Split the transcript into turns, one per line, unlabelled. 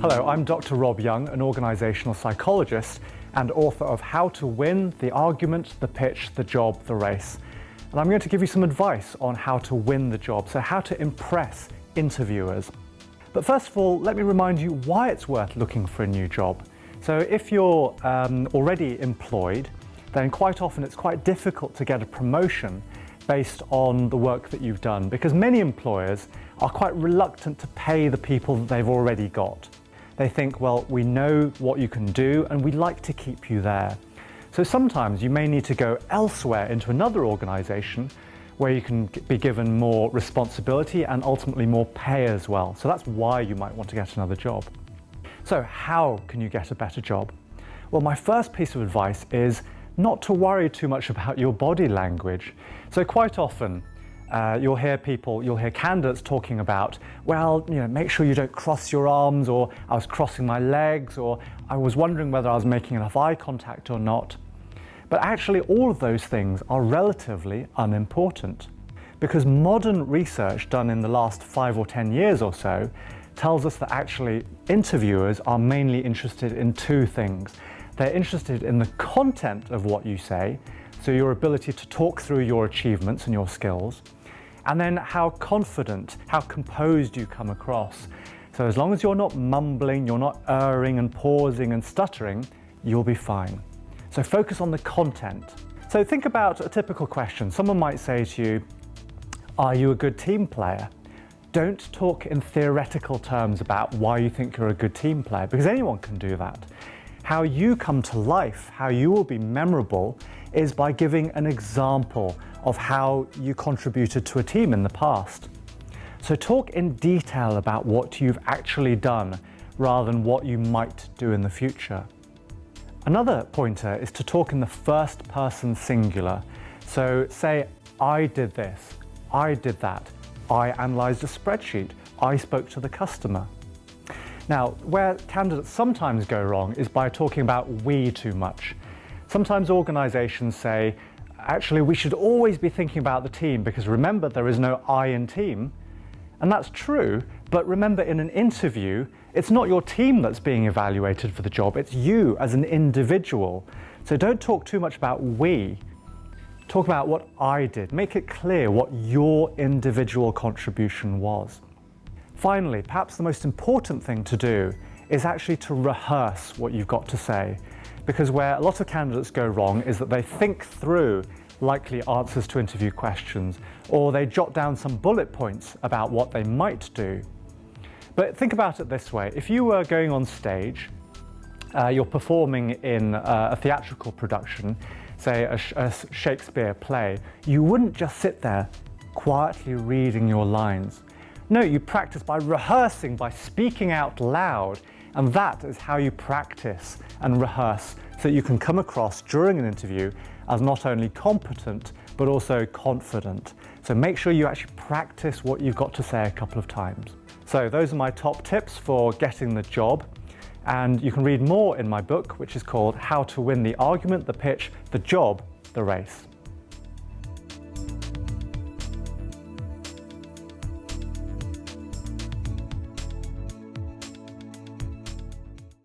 Hello, I'm Dr Rob Yeung, an organisational psychologist and author of How to Win, the Argument, the Pitch, the Job, the Race. And I'm going to give you some advice on how to win the job, so how to impress interviewers. But first of all, let me remind you why it's worth looking for a new job. So if you're already employed, then quite often it's quite difficult to get a promotion based on the work that you've done, because many employers are quite reluctant to pay the people that they've already got. They think, well, we know what you can do and we'd like to keep you there. So sometimes you may need to go elsewhere into another organisation where you can be given more responsibility and ultimately more pay as well. So that's why you might want to get another job. So how can you get a better job? Well, my first piece of advice is not to worry too much about your body language. So quite often you'll hear candidates talking about, well, make sure you don't cross your arms, or I was crossing my legs, or I was wondering whether I was making enough eye contact or not. But actually all of those things are relatively unimportant, because modern research done in the last 5 or 10 years or so tells us that actually interviewers are mainly interested in two things. They're interested in the content of what you say, so your ability to talk through your achievements and your skills, and then how confident, how composed you come across. So as long as you're not mumbling, you're not erring and pausing and stuttering, you'll be fine. So focus on the content. So think about a typical question. Someone might say to you, are you a good team player? Don't talk in theoretical terms about why you think you're a good team player, because anyone can do that. How you come to life, how you will be memorable, is by giving an example of how you contributed to a team in the past. So talk in detail about what you've actually done rather than what you might do in the future. Another pointer is to talk in the first person singular. So say, I did this, I did that, I analysed a spreadsheet, I spoke to the customer. Now, where candidates sometimes go wrong is by talking about we too much. Sometimes organisations say, actually, we should always be thinking about the team, because remember, there is no I in team. And that's true, but remember, in an interview, it's not your team that's being evaluated for the job, it's you as an individual. So don't talk too much about we. Talk about what I did. Make it clear what your individual contribution was. Finally, perhaps the most important thing to do is actually to rehearse what you've got to say, because where a lot of candidates go wrong is that they think through likely answers to interview questions, or they jot down some bullet points about what they might do. But think about it this way. If you were going on stage, you're performing in a theatrical production, say a Shakespeare play, you wouldn't just sit there quietly reading your lines. No, you practice by rehearsing, by speaking out loud, and that is how you practice and rehearse so that you can come across during an interview as not only competent but also confident. So make sure you actually practice what you've got to say a couple of times. So those are my top tips for getting the job, and you can read more in my book, which is called How to Win the Argument, the Pitch, the Job, the Race.